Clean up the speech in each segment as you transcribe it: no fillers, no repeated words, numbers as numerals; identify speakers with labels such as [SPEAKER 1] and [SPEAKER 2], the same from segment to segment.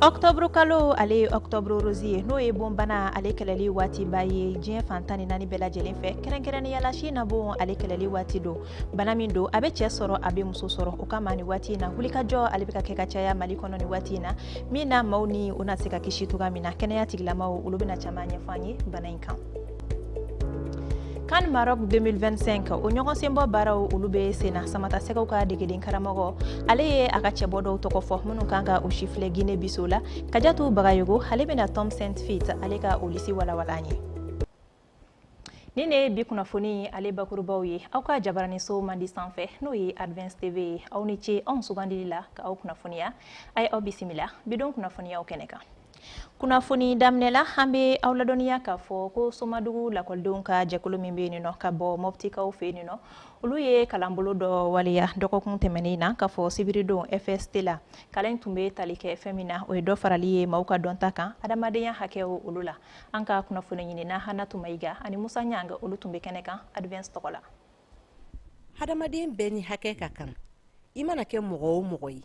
[SPEAKER 1] Octobre kalo ale octobre rosier no ye bon bana ale kɛlɛli waati ba ye diɲɛ fantan ni naani bɛɛ lajɛlen fɛ kɛrɛnkɛrɛnnenya la si na bon ale kɛlɛli waati do bana min do a bɛ cɛ sɔrɔ a bɛ muso sɔrɔ o kama ni waati in na wulikajɔ ale bɛ ka kɛ ka caya Mali kɔnɔ ni waati in na min na maaw ni o na se ka kisi cogoya min na kɛnɛya tigilamaw olu bɛna caman ɲɛfɔ an ye bana in kan. CAN Maroc 2025 o ɲɔgɔn senbɔ baaraw olu bɛ senna Samata Sɛgɛw ka degeden karamɔgɔ ale ye a ka cɛbɔ dɔw tɔgɔ fɔ minnu kan ka o sifilɛ Guinée Bissau la Kajatu Bagayogo ale bɛna Tom Saint Fit ale ka o lisi walawala an ye. Ni ne bi kunnafoni ale bakurubaw ye aw ka jabaraniso mandi sanfɛ n'o ye Advance TV ye aw ni ce anw sugandili la ka aw kunnafoniya a ye aw bisimila bidon kunnafoniyaw kɛnɛ kan. Kunnafoni daminɛla an bɛ aw ladɔnniya k'a fɔ ko Somadugu lakɔlidenw ka jɛkulu min bɛ yen nɔ ka bɔ Moptikaw fɛ yen nɔ olu ye kalanbolo dɔ waliya dɔgɔkun tɛmɛnen na k'a fɔ sibiridon FST la kalan tun bɛ tali kɛ fɛn min na o ye dɔ farali ye maaw ka dɔnta kan adamadenya hakɛw olu la an ka kunnafoni ɲinina Hanatu Mayiga ani Musa Ɲanga olu tun bɛ kɛnɛ kan Advance tɔgɔ la.
[SPEAKER 2] Hadamaden bɛɛ ni hakɛ ka kan i mana kɛ mɔgɔ o mɔgɔ ye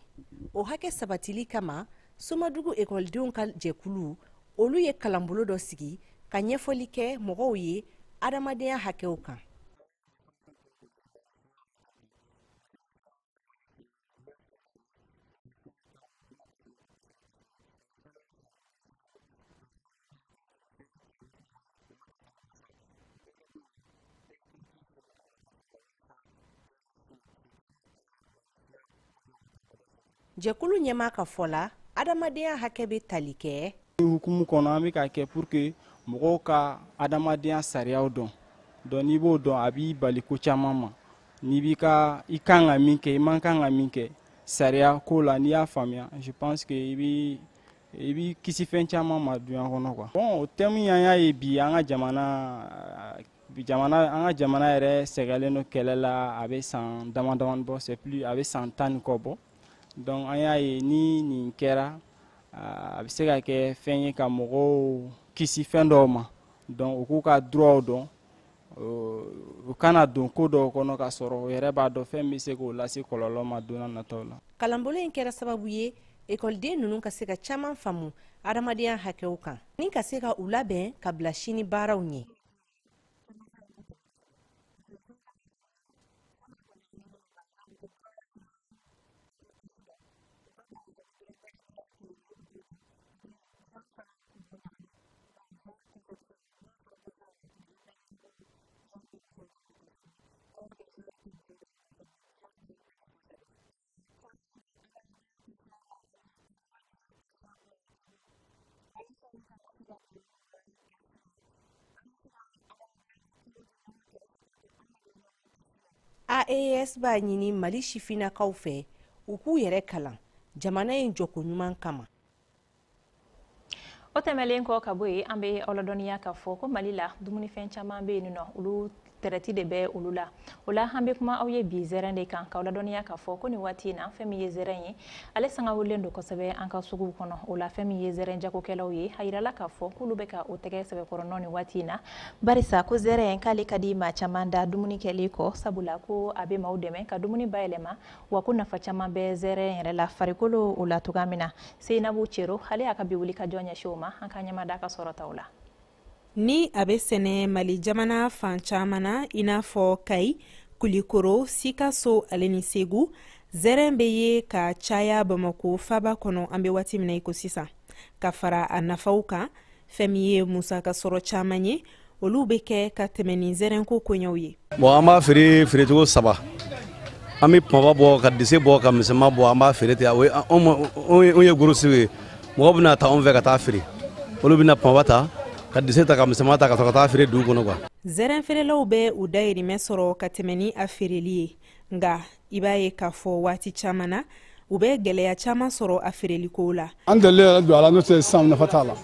[SPEAKER 2] o hakɛ sabatili kama Somadugu ekɔlidenw ka jɛkulu olu ye kalanbolo dɔ sigi ka ɲɛfɔli kɛ mɔgɔw ye adamadenya hakɛw kan. Jɛkulu ɲɛmaa ka fɔ la adamadenya hakɛ bɛ tali kɛ
[SPEAKER 3] hukumu kɔnɔ an bɛ ka kɛ pour que mɔgɔw ka adamadenya sariyaw dɔn donc n'i b'o dɔn a b'i bali ko caman ma n'i b'i ka i kan ka min kɛ i man kan ka min kɛ sariya ko la n'i y'a faamuya je pense que i b'i kisi fɛn caman ma dunya kɔnɔ quoi. Bon o thème an y'a ye bi an ka jamana yɛrɛ sɛgɛlen don kɛlɛ la a bɛ san dama bɔ c'est plus a bɛ san 10 kɔ bɔ. Donc an y'a ye ni nin kɛra a bɛ se ka kɛ fɛn ye ka mɔgɔw kisi fɛn dɔw ma donc u k'u ka droit dɔn u kana don ko dɔw kɔnɔ ka sɔrɔ u yɛrɛ b'a dɔn fɛn bɛ se k'o lase kɔlɔlɔ ma don nataw la.
[SPEAKER 2] Kalanbolo in kɛra sababu ye ekɔliden ninnu ka se ka caman faamu adamadenya hakɛw kan ni ka se ka u labɛn ka bila sini baaraw ɲɛ. AES b'a ɲini Mali sifinnakaw fɛ u k'u yɛrɛ kalan jamana in jɔko ɲuman kama.
[SPEAKER 1] O tɛmɛlen kɔ ka bɔ yen an bɛ aw ladɔnniya k'a fɔ ko Mali la dumunifɛn caman bɛ yen nɔ olu tɛrɛti de bɛ olu la o la an bɛ kuma aw ye bi zɛrɛn de kan k'aw ladɔnniya k'a fɔ ko nin waati in na fɛn min ye zɛrɛn ye ale sangawulen don kosɛbɛ an ka suguw kɔnɔ o la fɛn min ye zɛrɛn jagokɛlaw ye a yirala k'a fɔ k'olu bɛ ka o tɛgɛ sɛbɛkɔrɔ nin waati in na barisa ko zɛrɛn k'ale ka di maa caman da dumuni kɛlen kɔ sabula ko a bɛ maaw dɛmɛ ka dumuni bayɛlɛma wa ko nafa caman bɛ zɛrɛn yɛrɛ la farikolo o la cogoya min na Seinabu Cero ale y'a ka bi wulikajɔ ɲɛsin o ma an ka ɲɛmada ka sɔrɔ taw la.
[SPEAKER 4] Ni a bɛ sɛnɛ Mali jamana fan caman na i n'a fɔ Kayi, Kulikoro, Sikaso ale ni Segu zɛrɛn bɛ ye ka caya Bamako faba kɔnɔ an bɛ waati min na i ko sisan ka fara a nafaw kan fɛn min ye musaka sɔrɔ caman ye olu bɛ kɛ ka tɛmɛ ni zɛrɛn ko koɲɛw ye.
[SPEAKER 5] Bon an b'a feere cogo saba an bɛ kumaba bɔ ka dise bɔ ka misɛnman bɔ an b'a feere ten o ye gorosi ye mɔgɔ bɛna ta anw fɛ ka taa feere olu bɛna kumaba ta ka dise ta ka misɛnman ta ka sɔrɔ ka taa feere dugu kɔnɔ quoi.
[SPEAKER 4] Zɛrɛn feerelaw bɛ u dayirimɛ sɔrɔ ka tɛmɛ ni a feereli ye nka i b'a ye k'a fɔ waati caman na u bɛ gɛlɛya caman sɔrɔ a feereli ko la.
[SPEAKER 6] An deli yɛrɛ don a la n'o tɛ sisan nafa t'a la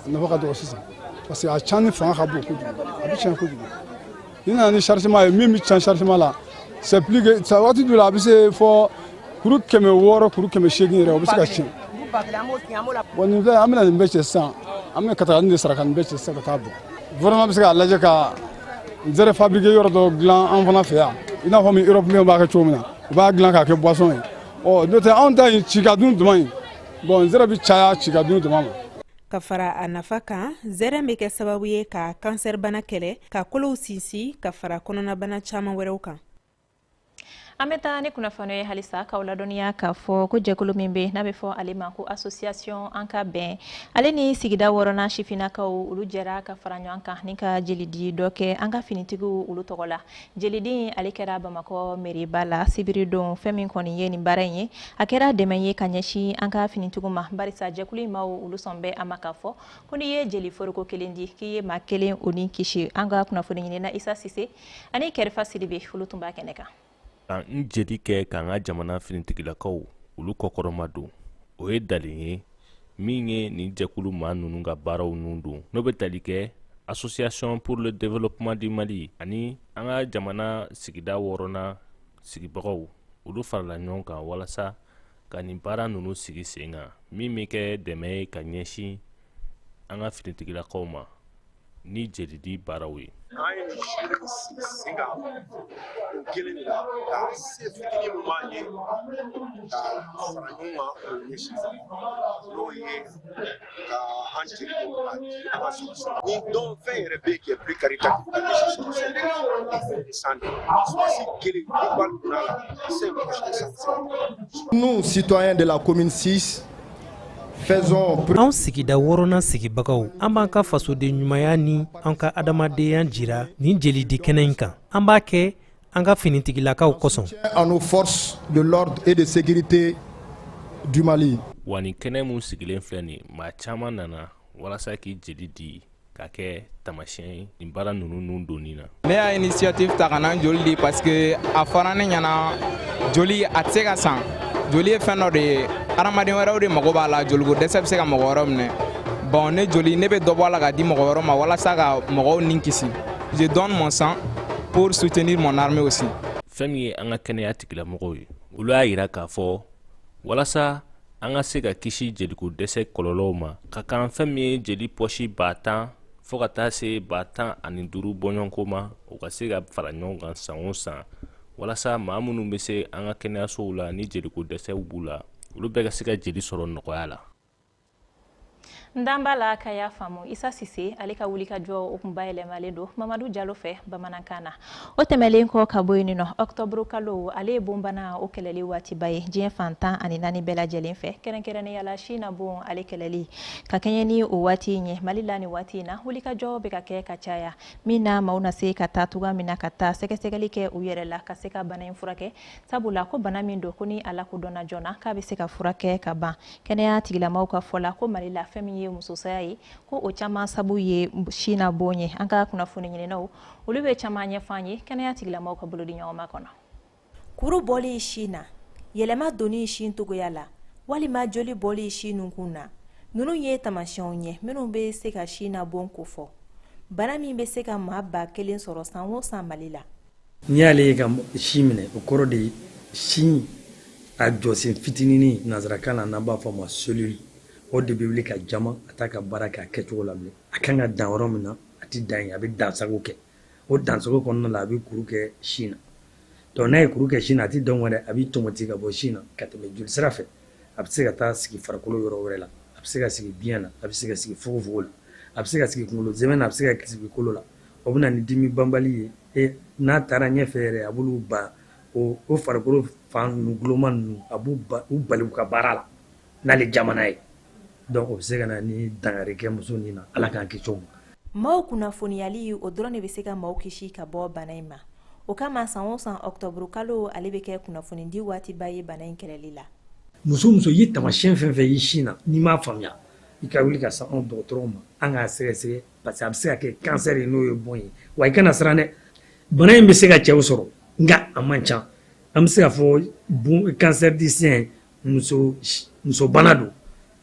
[SPEAKER 6] nafa ka dɔgɔ sisan parce que a cani fanga ka bon kojugu a bɛ tiɲɛ kojugu ni nana ni chargement ye min bɛ tiɲɛ chargement la c'est plus que waati dɔ la a bɛ se fɔ kuru 600 kuru 800 yɛrɛ o bɛ se ka tiɲɛ. Bon nin fɛn an bɛna nin bɛɛ cɛ sisan an bɛna katalanni de saraka nin bɛɛ cɛ sisan ka taa bɔ gouvernement bɛ se k'a lajɛ ka zɛrɛ fabriqué yɔrɔ dɔ dilan an fana fɛ yan i n'a fɔ min Europe b'a kɛ cogo min na u b'a dilan k'a kɛ boisson ye n'o tɛ anw ta in ci ka dun duman ye bon zera bi caya ci ka dun dama ma
[SPEAKER 4] ka fara a nafa kan zɛrɛn bɛ kɛ sababu ye ka kansɛri bana kɛlɛ ka kolow sinsin ka fara kɔnɔnabana caman wɛrɛw kan.
[SPEAKER 1] An bɛ taa ni kunnafoni ye halisa k'aw ladɔnniya k'a fɔ ko jɛkulu min bɛ n'a bɛ fɔ ale ma ko association an ka bɛn ale ni sigida wɔɔrɔnan sifinnakaw olu jɛra ka fara ɲɔgɔn kan ni ka jelidi dɔ kɛ an ka finitigiw olu tɔgɔ la. Jelidi ale kɛra Bamakɔ mairie la sibiri don fɛn min kɔni ye nin baara in ye a kɛra dɛmɛ ye ka ɲɛsin an ka finitigiw ma barisa jɛkulu in maaw olu sɔn bɛ an ma k'a fɔ ko n'i ye jeli foroko kelen di k'i ye maa kelen o ni kisi. An ka kunnafoni ɲinina Isa Sise ani Kɛrifa Sidibe olu tun b'a kɛnɛ kan.
[SPEAKER 7] N jeli kɛ k'an ka jamana finitigilakaw olu kɔkɔrɔma don o ye dalen ye min ye nin jɛkulu maa ninnu ka baaraw nun don n'o bɛ tali kɛ association pour le développement du Mali ani an ka jamana sigida wɔɔrɔnan sigibagaw olu farala ɲɔgɔn kan walasa ka nin baara ninnu sigi sen kan min bɛ kɛ dɛmɛ ye ka ɲɛsin an ka finitigilakaw ma ni jelidi baaraw ye.
[SPEAKER 8] An ye nin siri sen kan o kelen de la ka se fitinin min b'an ye ka fara ɲɔgɔn kan o ɲɛsin n'o ye ka an jeli don ka di an ka sɔrɔsɔrɔ ni dɔn fɛn yɛrɛ bɛ kɛ plus caritatif ka ɲɛsin sɔrɔsɔrɔ san sɔrɔsi kelen ni b'a donna la c'est
[SPEAKER 9] Nous, citoyens de la commune 6,
[SPEAKER 10] An sigida wɔɔrɔnan sigibagaw an b'an ka fasoden ɲumanya ni an ka adamadenya jira nin jelidi kɛnɛ in kan. An b'a kɛ an ka finitigilakaw kosɔn.
[SPEAKER 9] À nos forces de l'ordre et de sécurité du Mali.
[SPEAKER 7] Wa nin kɛnɛ mun sigilen filɛ nin maa caman nana walasa k'i jeli di ka kɛ tamasiyɛn ye nin baara ninnu nun donni na.
[SPEAKER 3] Ne y'a initiative ta ka na joli di parce que a fɔra ne ɲɛna joli a tɛ se ka san. Joli ye fɛn dɔ de ye adamaden wɛrɛw de mago b'a la joliko dɛsɛ bɛ se ka mɔgɔ wɛrɛw minɛ. Bon ne joli ne bɛ dɔ bɔ a la ka di mɔgɔ wɛrɛw ma walasa ka mɔgɔw ni kisi. Je donne mon sang pour soutenir mon armée aussi.
[SPEAKER 7] Fɛn min ye an ka kɛnɛya tigilamɔgɔw ye olu y'a yira k'a fɔ walasa an ka se ka kisi jeliko dɛsɛ kɔlɔlɔw ma ka kan fɛn min ye jeli pɔsi 10,000 fo ka taa se 15 bɔɲɔgɔnko ma o ka se ka fara ɲɔgɔn kan san o san walasa maa minnu bɛ se an ka kɛnɛyasow la ni jeliko dɛsɛw b'u la olu bɛɛ ka se ka jeli sɔrɔ nɔgɔya la.
[SPEAKER 1] Ndanba la k'a y'a faamu Isa Sise ale ka wuli ka jɔ o kun bayɛlɛmalen don Mamadu Jalo fɛ bamanankan na. O tɛmɛlen kɔ ka bɔ yen nɔ Octobre kalo ale ye bonbana o kɛlɛli waatiba ye diɲɛ fantan ani 4 bɛɛ lajɛlen fɛ kɛrɛnkɛrɛnnenya la Chine bon ale kɛlɛli ka kɛɲɛ ni o waati ɲɛ Mali la ni waati in na wuli ka jɔ bɛ ka kɛ ka caya min na maaw na se ka taa tuga min na ka taa sɛgɛsɛgɛli kɛ u yɛrɛ la ka se ka bana in furakɛ sabula ko bana min don ko ni ala ko dɔnna joona k'a bɛ se ka furakɛ ka ban kɛnɛya tigilamaw ka fɔ la ko Mali la fɛn min ye musosaya ye ko o caman sabu ye Chine bon ye an ka kunnafoni ɲininaw olu bɛ caman ɲɛfan ye kɛnɛya tigilamaw ka bolo di ɲɔgɔn ma kɔnɔ.
[SPEAKER 2] Kuru bɔli Chine yɛlɛma donni Chine togoya la walima joli bɔli Chine kun na nunu ye tamasiyɛnw ye minnu bɛ se ka Chine bon ko fɔ bana min bɛ se ka maa 1000 sɔrɔ san o san Mali la.
[SPEAKER 11] N'i y'ale ye ka si minɛ o kɔrɔ de ye si a jɔsen fitinini nanzarakan na n'an b'a fɔ ma cellule o de bɛ wuli ka jama a t'a ka baara kɛ a kɛcogo la bilen a kan ka dan yɔrɔ min na a tɛ dan yen a bɛ dansago kɛ o dansago kɔnɔna la a bɛ kuru kɛ si na donc n'a ye kuru kɛ si na a tɛ dɔn wɛrɛ a bɛ tomati ka bɔ si na ka tɛmɛ joli sira fɛ a bɛ se ka taa sigi farikolo yɔrɔ wɛrɛ la a bɛ se ka sigi biyɛn na a bɛ se ka sigi fogofogo la a bɛ se ka sigi kunkolo zɛmɛ na a bɛ se ka sigi kolo la o bɛ na ni dimi banbali ye n'a taara ɲɛfɛ yɛrɛ a b'olu ba o farikolo fan ninnu guloma ninnu a b'u bali u ka baara la n'ale jamana ye donc o bɛ se ka na ni dangari kɛ muso nin na ala k'an kisi o ma.
[SPEAKER 2] Maaw kunnafoniyali o dɔrɔn de bɛ se ka maaw kisi ka bɔ bana in ma o kama san o san Octobre kalo ale bɛ kɛ kunnafoni di waatiba ye bana in kɛlɛli la.
[SPEAKER 11] Muso ye tamasiyɛn fɛn fɛn ye si na n'i m'a faamuya i ka wuli ka se anw dɔgɔtɔrɔw ma an k'a sɛgɛsɛgɛ parce que a bɛ se ka kɛ cancer ye n'o ye bon ye wa i kana siran dɛ bana in bɛ se ka cɛw sɔrɔ nka a man ca an bɛ se ka fɔ bon cancer du sein muso bana don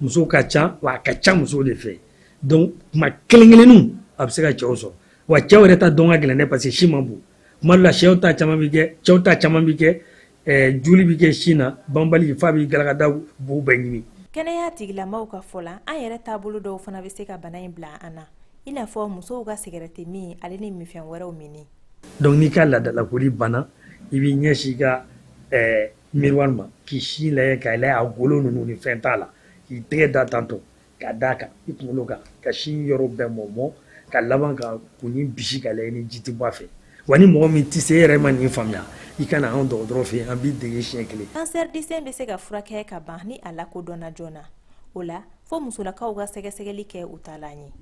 [SPEAKER 11] muso ka ca wa a ka ca muso de fɛ donc kuma kelen-kelenninw a bɛ se ka cɛw sɔrɔ wa cɛw yɛrɛ ta dɔn ka gɛlɛn dɛ parce que si man bon kuma dɔ la cɛw ta caman bɛ kɛ joli bɛ kɛ si na banbali fa bɛ galagada b'u bɛɛ ɲimi.
[SPEAKER 2] Kɛnɛya tigilamaw ka fɔ la an yɛrɛ taabolo dɔw fana bɛ se ka bana in bila an na i n'a fɔ musow ka sigarɛti min ale ni minfɛn wɛrɛw minni.
[SPEAKER 11] Donc n'i ka laadalakoli bana i b'i ɲɛsin i ka miroir ma k'i si lajɛ k'a lajɛ a golo ninnu ni fɛn t'a la k'i tɛgɛ da tantɔ k'a d'a kan i kunkolo kan ka sin yɔrɔ bɛɛ mɔmɔ ka laban ka kunni bisi ka lajɛ ni ji tɛ bɔ a fɛ wa ni mɔgɔ min tɛ se e yɛrɛ ma nin faamuya i kana anw dɔgɔtɔrɔ fɛ an b'i dege siɲɛ kelen.
[SPEAKER 1] cancer du sein bɛ se ka furakɛ ka ban ni a lakodɔnna joona o la fo musolakaw ka sɛgɛsɛgɛli kɛ u taalan ye.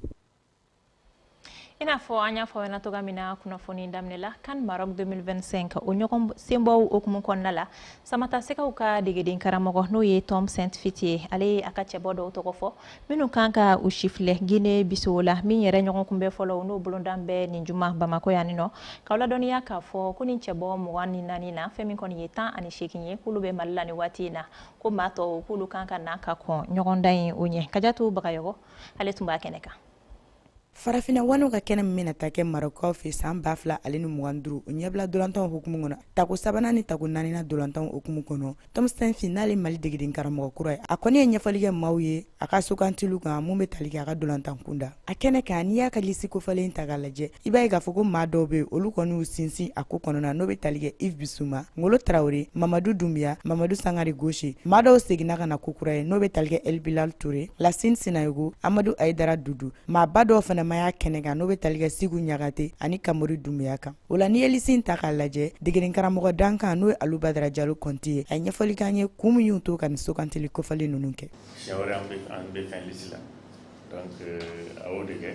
[SPEAKER 1] I n'a fɔ an y'a fɔ aw ɲɛna cogoya min na kunnafoni daminɛ la CAN Maroc 2025 o ɲɔgɔn senbɔw hukumu kɔnɔna la Samata Sekaw ka degeden karamɔgɔ n'o ye Tom Saint-Fit ye ale ye a ka cɛbɔ dɔw tɔgɔ fɔ minnu kan ka u sifilɛ Guinée Bissau la min yɛrɛ ɲɔgɔn kunbɛ fɔlɔ n'o bolodan bɛ nin juma Bamako yan nɔ k'aw ladɔnniya k'a fɔ ko nin cɛbɔ 24 na fɛn min kɔni ye 18 ye k'olu bɛ Mali la ni waati in na ko maa tɔw k'olu kan ka na ka kɔn ɲɔgɔndan in o ɲɛ Kajatu Bagayɔgɔ ale tun b'a kɛnɛ kan.
[SPEAKER 12] Farafina wanu ka kɛnɛ min bɛna taa kɛ Marocaw fɛ san 2025 o ɲɛbila dolantanw hukumu kɔnɔ tako 3nan ni tako 4nan dolantanw hukumu kɔnɔ Tom Saint-Fit n'ale Mali degeden karamɔgɔ kura ye a kɔni ye ɲɛfɔli kɛ maaw ye a ka sugantiliw kan mun bɛ tali kɛ a ka dolantan kunda a kɛnɛ kan n'i y'a ka lisi kofalen ta k'a lajɛ i b'a ye k'a fɔ ko maa dɔw bɛ yen olu kɔni y'u sinsin a ko kɔnɔna n'o bɛ tali kɛ Yves Bissouma Ngolo Traoré Mamadou Doumbia Mamadou Sangare Gauche maa dɔw seginna ka na ko kura ye n'o bɛ tali kɛ El Bilal Touré Lassine Sinayogo Amadou Aïdara Doudou maa ba dɔw fana ma y'a kɛnɛ kan n'o bɛ tali kɛ Sigu Ɲagate ani Kamori Doumbia kan o la n'i ye lisi in ta k'a lajɛ degeden karamɔgɔ dan kan n'o ye Alu Badara Jalo Konti ye a ye ɲɛfɔli k'an ye kun min y'u to ka nin sugantili kofalen ninnu kɛ.
[SPEAKER 13] Siɲɛ wɛrɛ an bɛ fɛn lisi la donc a y'o de kɛ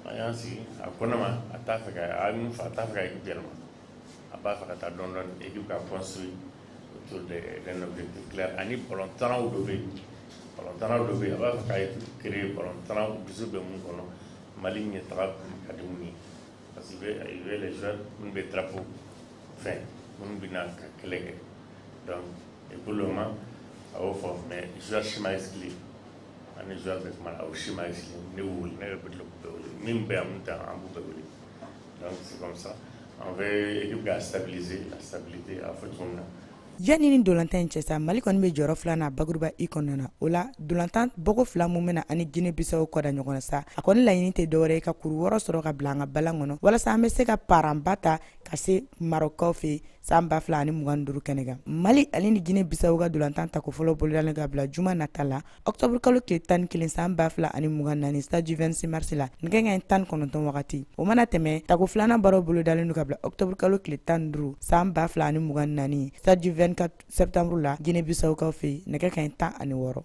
[SPEAKER 13] an y'an sigi a ko ne ma a t'a fɛ ka équipe yɛlɛma a b'a fɛ ka taa dɔɔni dɔɔni équipe ka construire autour d'un objectif clair ani ballon tanaw dɔ bɛ yen a b'a fɛ ka créer ballon tanaw dusu bɛ mun kɔnɔ Mali ɲɛtaga ka di mun ye parce que il veut les joueurs minnu bɛ drapeau fɛn minnu bɛna ka kɛlɛ kɛ donc et pour le moment a y'o fɔ mais joueur si ma expliqué ani joueur bɛ kuma la o si ma expliqué ne y'u wele ne yɛrɛ bɛ tila k'u bɛɛ wele min bɛ yan min tɛ yan an b'u bɛɛ wele donc c'est comme ça on veut équipe ka stabiliser la stabilité a fɔ cogo min na.
[SPEAKER 12] Yani ni dolantan in cɛ sa Mali kɔni bɛ jɔyɔrɔ filanan bakuruba I kɔnɔna na o la dolantan bɔko fila mun bɛna ani Guinée Bissau kɔda ɲɔgɔn na sa a kɔni laɲini tɛ dɔwɛrɛ ye ka kuru 6 sɔrɔ ka bila an ka balan kɔnɔ walasa an bɛ se ka paranba ta ka se Marocaw fɛ san 2025 kɛnɛ kan Mali ani ni Guinée Bissau ka dolantan tako fɔlɔ bolodalen ka bila juma nata la octobre kalo tile 11 san 2024 stade du 26 mars la nɛgɛ kanɲɛ 19 wagati o mana tɛmɛ tako filanan baaraw bolodalen ka bila octobre kalo tile 15 san 2024 stade du 24 septembre la Guinée Bissau ka fɛ nɛgɛ kanɲɛ 16.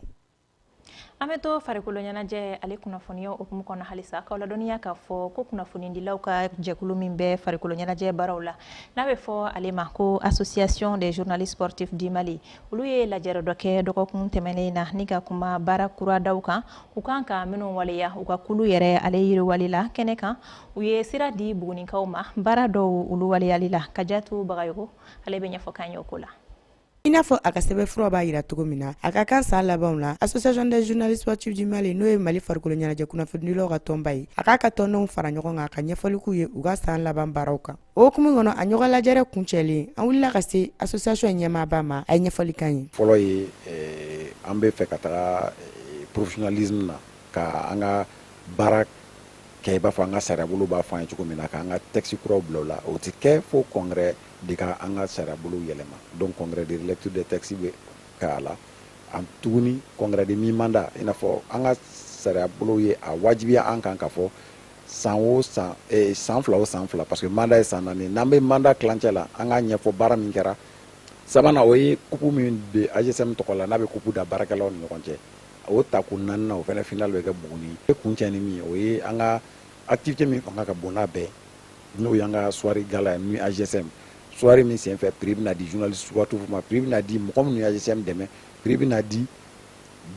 [SPEAKER 1] An bɛ to farikolo ɲɛnajɛ ale kunnafoniya hukumu kɔnɔ halisa k'aw ladɔnniya k'a fɔ ko kunnafonidilaw ka jɛkulu min bɛ farikolo ɲɛnajɛ baaraw la n'a bɛ fɔ ale ma ko association des journalistes sportifs du Mali olu ye lajɛrɛ dɔ kɛ dɔgɔkun tɛmɛnen na ni ka kuma baara kuradaw kan u kan ka minnu waleya u ka kulu yɛrɛ ale yiriwali la kɛnɛ kan u ye sira di bugunikaw ma baara dɔw olu waleyali la Kajatu Bagayɔgɔ ale bɛ ɲɛfɔ kan ye o ko la.
[SPEAKER 12] I n'a fɔ a ka sɛbɛnfura b'a jira cogo min na a ka kan san labanw la association des journalistes sportifs du Mali n'o ye Mali farikolo ɲɛnajɛ kunnafonidilaw ka tɔnba ye a k'a ka tɔndenw fara ɲɔgɔn kan ka ɲɛfɔli k'u ye u ka san laban baaraw kan o hukumu kɔnɔ a ɲɔgɔn lajɛrɛ kuncɛlen an wulila ka se association ɲɛmaaba ma a ye ɲɛfɔli kan ye.
[SPEAKER 14] Fɔlɔ ye an bɛ fɛ ka taga professionnalisme na ka an ka baara kɛ i b'a fɔ an ka sariyabolo b'a fɔ an ye cogo min na k'an ka texte kuraw bila o la o tɛ kɛ fo congrès de ka an ka sariyabolo yɛlɛma donc congrès de lecture des textes bɛ k'a la tuguni congrès de mi-mandat i n'a fɔ an ka sariyabolo ye a wajibiya an kan ka fɔ san o san san fila o san fila parce que mandat ye san 4 n'an bɛ mandat kilancɛ la an k'a ɲɛfɔ baara min kɛra sabanan o ye kupu min bɛ AGSM tɔgɔ la n'a bɛ kupu da baarakɛlaw ni ɲɔgɔn cɛ o tako 4nan o fana final bɛ kɛ Buguni kuncɛ ni min ye o ye an ka activité min fanga ka bon n'a bɛɛ n'o y'an ka soirée gala ni AGSM soirée min senfɛ prix bɛna di journaliste sportif ma prix bɛna di mɔgɔ minnu ye AGSM dɛmɛ prix bɛna di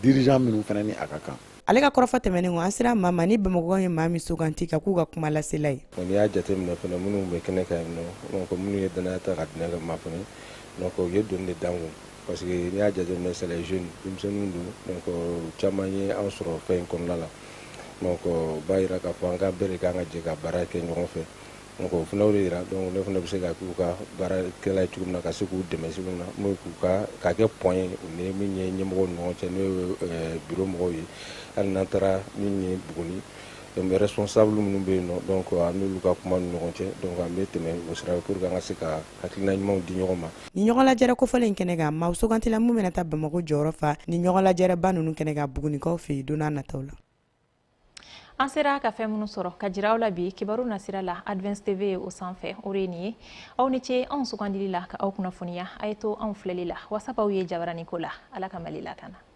[SPEAKER 14] dirigeant minnu fana ni a ka kan.
[SPEAKER 12] Ale ka kɔrɔfɔ tɛmɛnen kɔ an sera maa ma ni Bamakɔ ye maa min suganti ka k'u ka kuma lasela ye.
[SPEAKER 15] N'i y'a jateminɛ fana minnu bɛ kɛnɛ kan yen nɔ donc minnu ye danaya ta ka dinɛ ma fana donc u ye donni de d'an kun parce que n'i y'a jateminɛ c'est les jeunes denmisɛnninw don donc caman ye an sɔrɔ fɛn in kɔnɔna la donc b'a jira k'a fɔ an ka bɛɛ de kan ka jɛ ka baara kɛ ɲɔgɔn fɛ donc o fana de jira donc ne fana bɛ se ka k'u ka baarakɛla ye cogo min na ka se k'u dɛmɛ cogo min na n'o ye k'a kɛ point ye o ni min ye ɲɛmɔgɔw ni ɲɔgɔn cɛ n'o ye bureau mɔgɔw ye hali n'an taara min ye Buguni mais responsable minnu bɛ yen nɔ donc an n'olu ka kuma ni ɲɔgɔn cɛ donc an bɛ tɛmɛ o sira pour que an ka se ka hakilina ɲumanw di ɲɔgɔn ma.
[SPEAKER 12] Ni ɲɔgɔn lajɛrɛ kofɔlen kɛnɛ kan maaw sugantila mun bɛna taa Bamako jɔyɔrɔ fa ni ɲɔgɔn lajɛrɛba ninnu kɛnɛ kan Bugunikaw fɛ yen don n'a nataw la.
[SPEAKER 1] An sera ka fɛn minnu sɔrɔ ka jira aw la bi kibaru nasira la Advance TV o sanfɛ o de nin ye aw ni ce anw sugandili la ka aw kunnafoniya a ye to anw filɛli la WhatsApp aw ye Jabaranin ko la Ala ka Mali lakana.